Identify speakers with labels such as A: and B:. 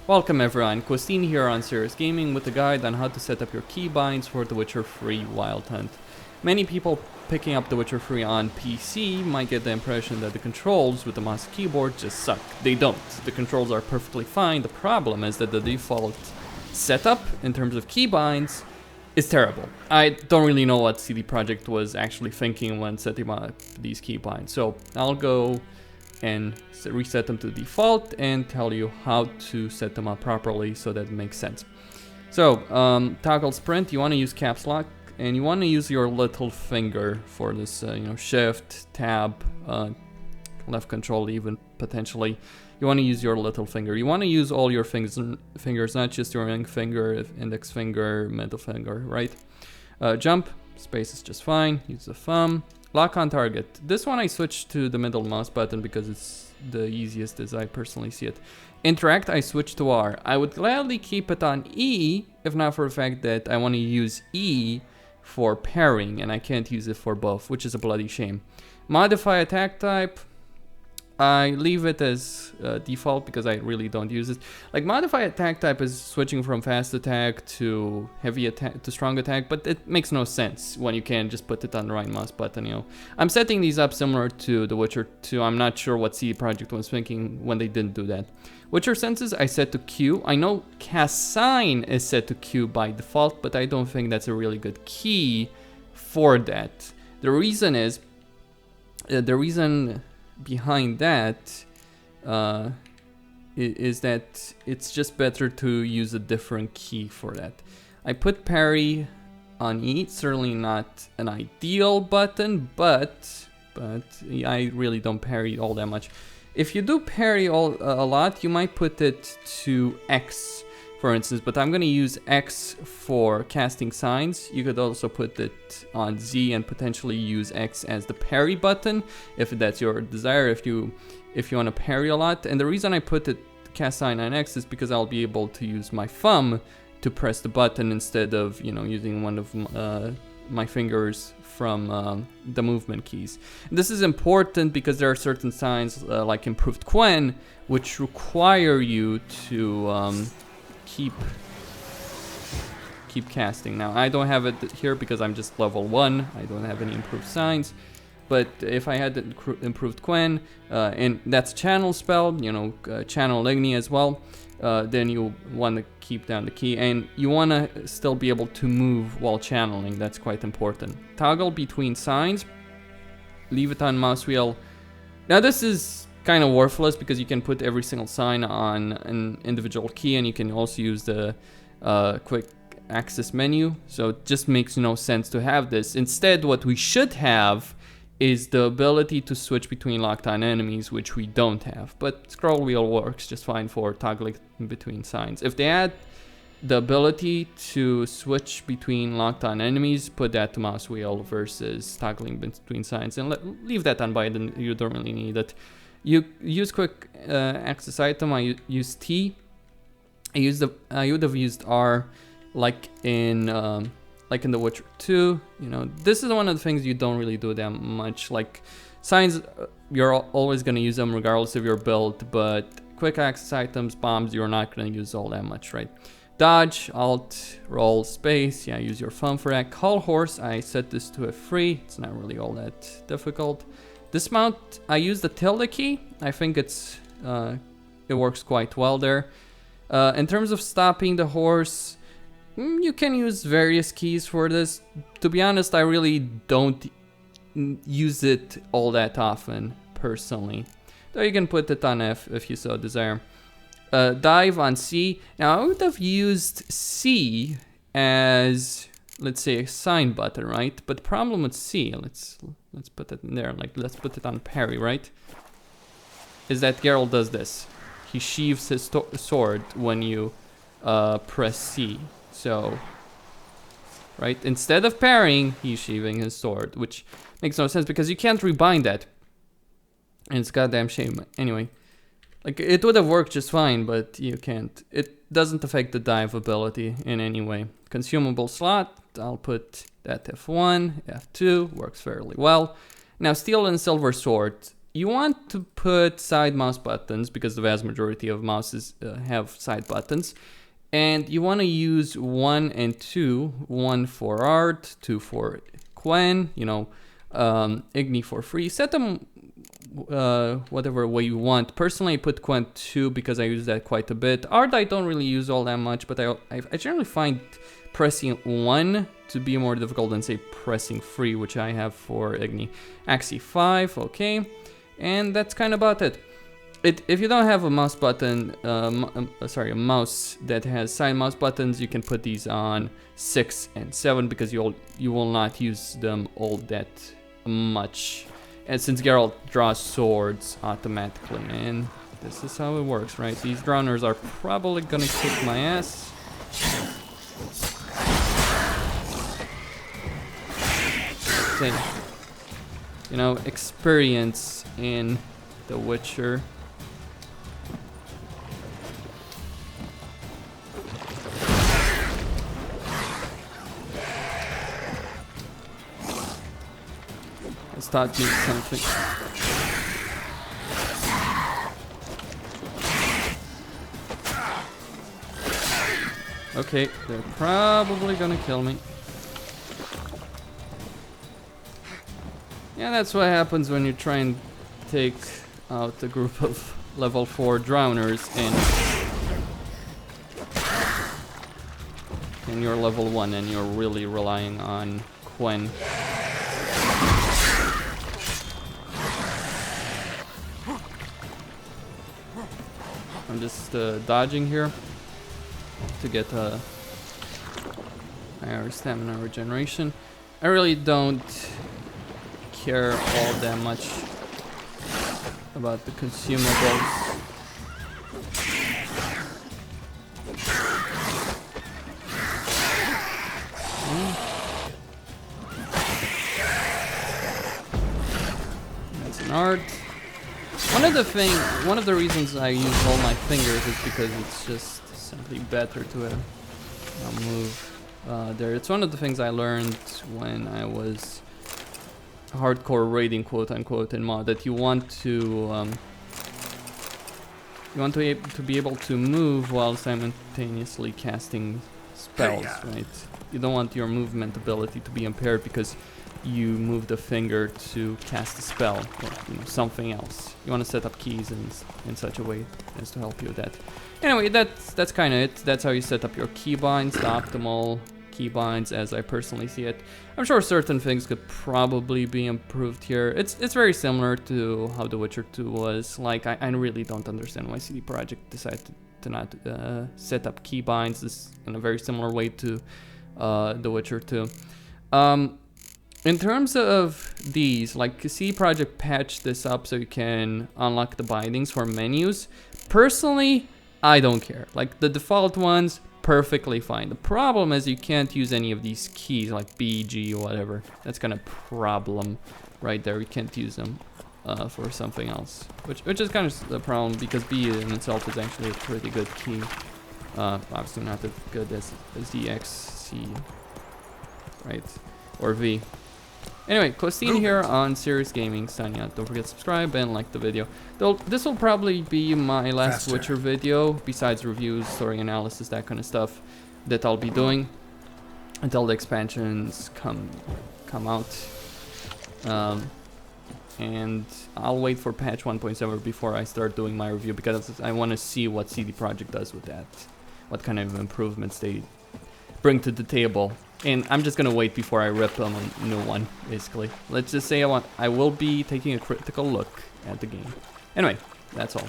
A: Welcome everyone, Costin here on Serious Gaming with a guide on how to set up your keybinds for The Witcher 3 Wild Hunt. Many people picking up The Witcher 3 on PC might get the impression that the controls with the mouse and keyboard just suck. They don't. The controls are perfectly fine. The problem is that the default setup in terms of keybinds is terrible. I don't really know what CD Projekt was actually thinking when setting up these keybinds. So I'll go and reset them to default and tell you how to set them up properly so that it makes sense. So toggle sprint, you want to use caps lock and you want to use your little finger for this, shift, tab, left control even potentially. You want to use your little finger. You want to use all your fingers, not just your ring finger, index finger, middle finger, right? Jump, space is just fine. Use the thumb. Lock on target. This one I switched to the middle mouse button because it's the easiest as I personally see it. Interact, I switched to R. I would gladly keep it on E, if not for the fact that I want to use E for pairing and I can't use it for both, which is a bloody shame. Modify attack type. I leave it as default because I really don't use it. Like modify attack type is switching from fast attack to heavy attack to strong attack, but it makes no sense when you can just put it on the right mouse button, I'm setting these up similar to The Witcher 2. I'm not sure what CD Projekt was thinking when they didn't do that. Witcher senses I set to Q. I know cast sign is set to Q by default, but I don't think that's a really good key for that. The reason is behind that is that it's just better to use a different key for that. I put parry on E, certainly not an ideal button, but I really don't parry all that much. If you do parry a lot, you might put it to X, for instance, but I'm going to use X for casting signs. You could also put it on Z and potentially use X as the parry button if that's your desire, if you want to parry a lot. And the reason I put the cast sign on X is because I'll be able to use my thumb to press the button instead of using one of my fingers from the movement keys. This is important because there are certain signs like improved Quen which require you to keep casting. Now I don't have it here because I'm just level 1. I don't have any improved signs, but if I had improved Quen and that's channel spell, channel Igni as well, then you want to keep down the key and you want to still be able to move while channeling. That's quite important. Toggle between signs, leave it on mouse wheel. Now this is kind of worthless because you can put every single sign on an individual key and you can also use the quick access menu, so it just makes no sense to have this. Instead, what we should have is the ability to switch between locked on enemies, which we don't have, but scroll wheel works just fine for toggling between signs. If they add the ability to switch between locked on enemies, put that to mouse wheel versus toggling between signs, and leave that on Biden. You don't really need it. You use quick access item. I use T. I would have used R, like in The Witcher 2. This is one of the things you don't really do that much. Like signs, you're always gonna use them regardless of your build, but quick access items, bombs, you're not gonna use all that much, right? Dodge, Alt, roll, space. Yeah, use your thumb for that. Call horse. I set this to a 3. It's not really all that difficult. Dismount, I use the tilde key. I think it works quite well there. In terms of stopping the horse, you can use various keys for this. To be honest, I really don't use it all that often, personally. Though you can put it on F if you so desire. Dive on C. Now, I would have used C as, let's say, a sign button, right? But the problem with C, let's put it in there, let's put it on parry, right? Is that Geralt does this. He sheaves his sword when you press C. So, right, instead of parrying, he's sheathing his sword, which makes no sense because you can't rebind that. And it's goddamn shame. Anyway, like it would have worked just fine, but you can't. It doesn't affect the dive ability in any way. Consumable slot, I'll put that F1, F2, works fairly well. Now, steel and silver sword. you want to put side mouse buttons because the vast majority of mouses have side buttons. And you want to use 1 and 2, 1 for art, 2 for Quen, you know, Igni for free. Set them whatever way you want. Personally, I put Quen 2 because I use that quite a bit. Art I don't really use all that much, but I generally find pressing 1 to be more difficult than, say, pressing 3, which I have for Igni. Axi 5, okay. And that's kind of about it. If you don't have a mouse button, a mouse that has side mouse buttons, you can put these on 6 and 7 because you will not use them all that much. And since Geralt draws swords automatically, and this is how it works, right? These drowners are probably gonna kick my ass. So, you know, experience in The Witcher. It's taught me something. Okay, they're probably gonna kill me. Yeah, that's what happens when you try and take out a group of level 4 drowners and you're level 1 and you're really relying on Quen. I'm just dodging here to get higher stamina regeneration. I really don't care all that much about the consumables. That's an art. One of the reasons I use all my fingers is because it's just simply better to move there. It's one of the things I learned when I was hardcore raiding, quote unquote, in mod, that you want to be able to move while simultaneously casting spells, right? You don't want your movement ability to be impaired because you move the finger to cast a spell or, you know, something else. You want to set up keys in such a way as to help you with that. Anyway, that's kind of it. That's how you set up your keybinds, the optimal keybinds as I personally see it. I'm sure certain things could probably be improved here. It's very similar to how The Witcher 2 was. Like, I really don't understand why CD Projekt decided to not set up keybinds this in a very similar way to The Witcher 2. In terms of these, like, CD Projekt patched this up so you can unlock the bindings for menus. Personally, I don't care. Like, the default ones, perfectly fine. The problem is you can't use any of these keys, like B, G, whatever. That's kind of problem right there. You can't use them for something else, which is kind of the problem because B in itself is actually a pretty good key. Obviously not as good as the X, C, right, or V. Anyway, Costin here on Serious Gaming, signing out. Don't forget to subscribe and like the video. This will probably be my last Witcher video, besides reviews, story analysis, that kind of stuff that I'll be doing until the expansions come out. And I'll wait for patch 1.7 before I start doing my review because I want to see what CD Projekt does with that, what kind of improvements they bring to the table. And I'm just gonna wait before I rip them a new one, basically. Let's just say I will be taking a critical look at the game. Anyway, that's all.